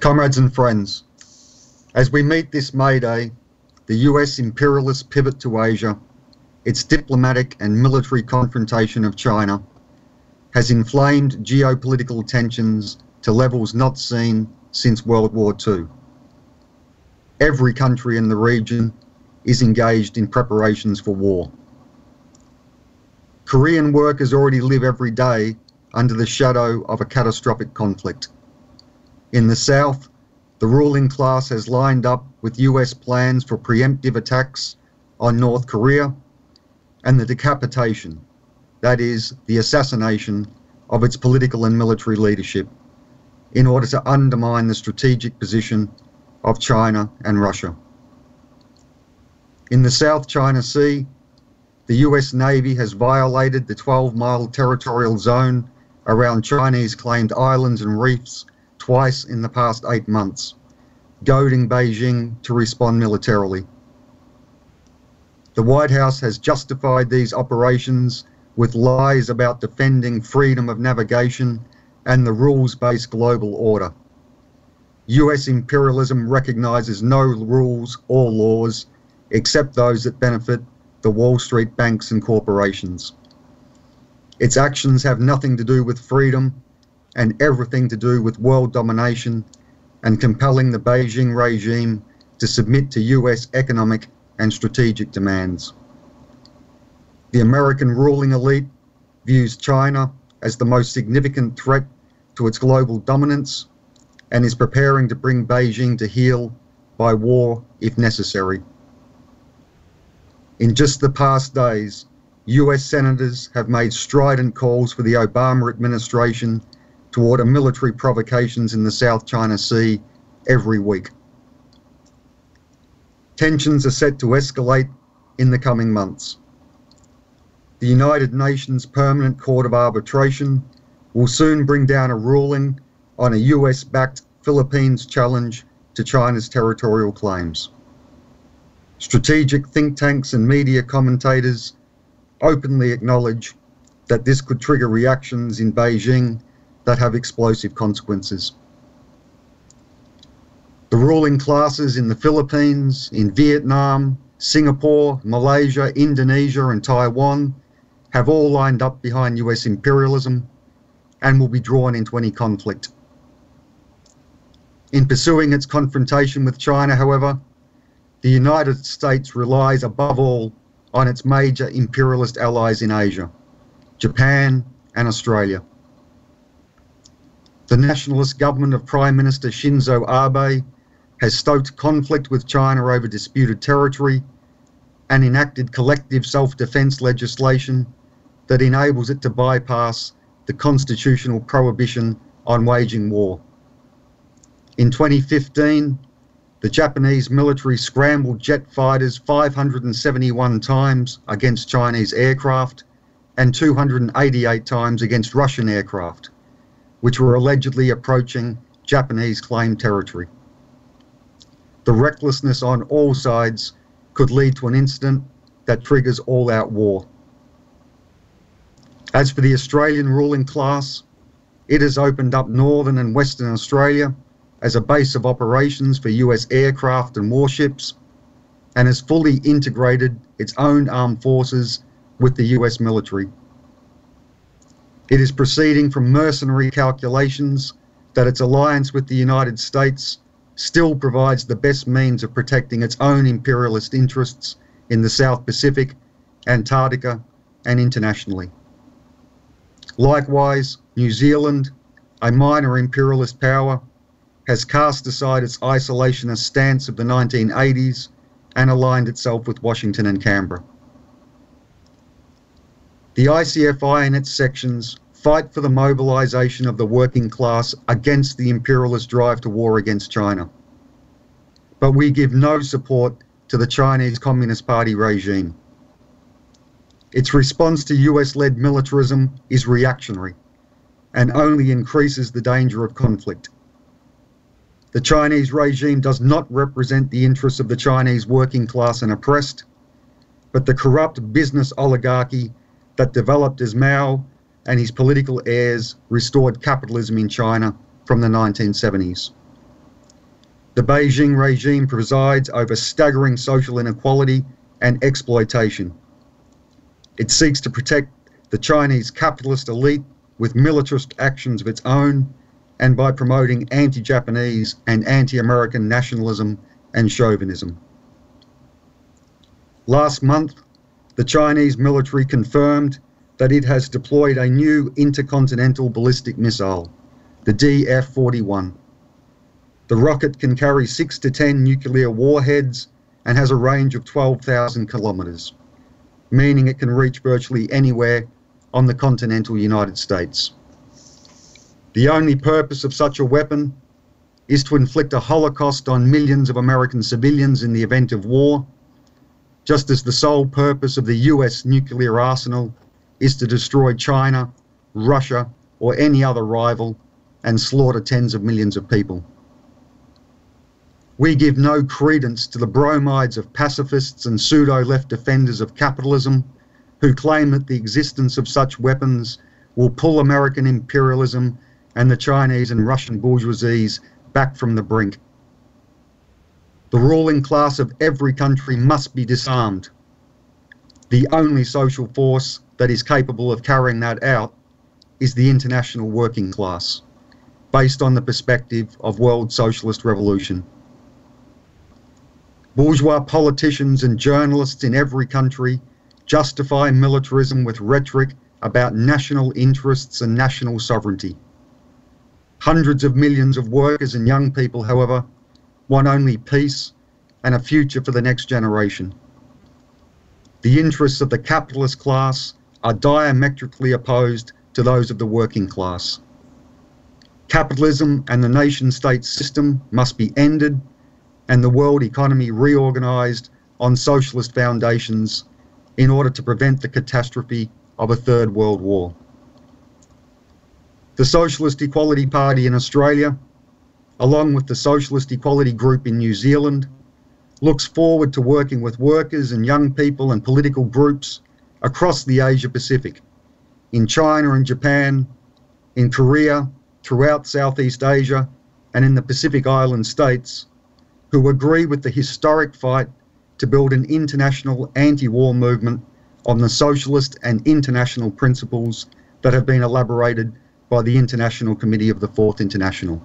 Comrades and friends, as we meet this May Day, the US imperialist pivot to Asia, its diplomatic and military confrontation of China, has inflamed geopolitical tensions to levels not seen since World War II. Every country in the region is engaged in preparations for war. Korean workers already live every day under the shadow of a catastrophic conflict. In the south, the ruling class has lined up with US plans for preemptive attacks on North Korea and the decapitation, that is, the assassination of its political and military leadership, in order to undermine the strategic position of China and Russia. In the South China Sea, the US Navy has violated the 12-mile territorial zone around Chinese claimed islands and reefs twice in the past 8 months, goading Beijing to respond militarily. The White House has justified these operations with lies about defending freedom of navigation and the rules-based global order. US imperialism recognizes no rules or laws except those that benefit the Wall Street banks and corporations. Its actions have nothing to do with freedom and everything to do with world domination and compelling the Beijing regime to submit to US economic and strategic demands. The American ruling elite views China as the most significant threat to its global dominance and is preparing to bring Beijing to heel by war if necessary. In just the past days, US senators have made strident calls for the Obama administration to order military provocations in the South China Sea every week. Tensions are set to escalate in the coming months. The United Nations Permanent Court of Arbitration will soon bring down a ruling on a US-backed Philippines challenge to China's territorial claims. Strategic think tanks and media commentators openly acknowledge that this could trigger reactions in Beijing that have explosive consequences. The ruling classes in the Philippines, in Vietnam, Singapore, Malaysia, Indonesia, and Taiwan have all lined up behind US imperialism and will be drawn into any conflict. In pursuing its confrontation with China, however, the United States relies above all on its major imperialist allies in Asia, Japan and Australia. The nationalist government of Prime Minister Shinzo Abe has stoked conflict with China over disputed territory and enacted collective self-defense legislation that enables it to bypass the constitutional prohibition on waging war. In 2015, the Japanese military scrambled jet fighters 571 times against Chinese aircraft and 288 times against Russian aircraft, which were allegedly approaching Japanese claimed territory. The recklessness on all sides could lead to an incident that triggers all-out war. As for the Australian ruling class, it has opened up Northern and Western Australia as a base of operations for US aircraft and warships, and has fully integrated its own armed forces with the US military. It is proceeding from mercenary calculations that its alliance with the United States still provides the best means of protecting its own imperialist interests in the South Pacific, Antarctica, and internationally. Likewise, New Zealand, a minor imperialist power, has cast aside its isolationist stance of the 1980s and aligned itself with Washington and Canberra. The ICFI and its sections fight for the mobilization of the working class against the imperialist drive to war against China. But we give no support to the Chinese Communist Party regime. Its response to US-led militarism is reactionary and only increases the danger of conflict. The Chinese regime does not represent the interests of the Chinese working class and oppressed, but the corrupt business oligarchy that developed as Mao and his political heirs restored capitalism in China from the 1970s. The Beijing regime presides over staggering social inequality and exploitation. It seeks to protect the Chinese capitalist elite with militarist actions of its own and by promoting anti-Japanese and anti-American nationalism and chauvinism. Last month, the Chinese military confirmed that it has deployed a new intercontinental ballistic missile, the DF-41. The rocket can carry 6 to 10 nuclear warheads and has a range of 12,000 kilometers, meaning it can reach virtually anywhere on the continental United States. The only purpose of such a weapon is to inflict a holocaust on millions of American civilians in the event of war, just as the sole purpose of the US nuclear arsenal is to destroy China, Russia, or any other rival and slaughter tens of millions of people. We give no credence to the bromides of pacifists and pseudo-left defenders of capitalism who claim that the existence of such weapons will pull American imperialism and the Chinese and Russian bourgeoisies back from the brink. The ruling class of every country must be disarmed. The only social force that is capable of carrying that out is the international working class, based on the perspective of world socialist revolution. Bourgeois politicians and journalists in every country justify militarism with rhetoric about national interests and national sovereignty. Hundreds of millions of workers and young people, however, want only peace and a future for the next generation. The interests of the capitalist class are diametrically opposed to those of the working class. Capitalism and the nation-state system must be ended and the world economy reorganized on socialist foundations in order to prevent the catastrophe of a third world war. The Socialist Equality Party in Australia, along with the Socialist Equality Group in New Zealand, looks forward to working with workers and young people and political groups across the Asia Pacific, in China and Japan, in Korea, throughout Southeast Asia, and in the Pacific Island states, who agree with the historic fight to build an international anti-war movement on the socialist and international principles that have been elaborated by the International Committee of the Fourth International.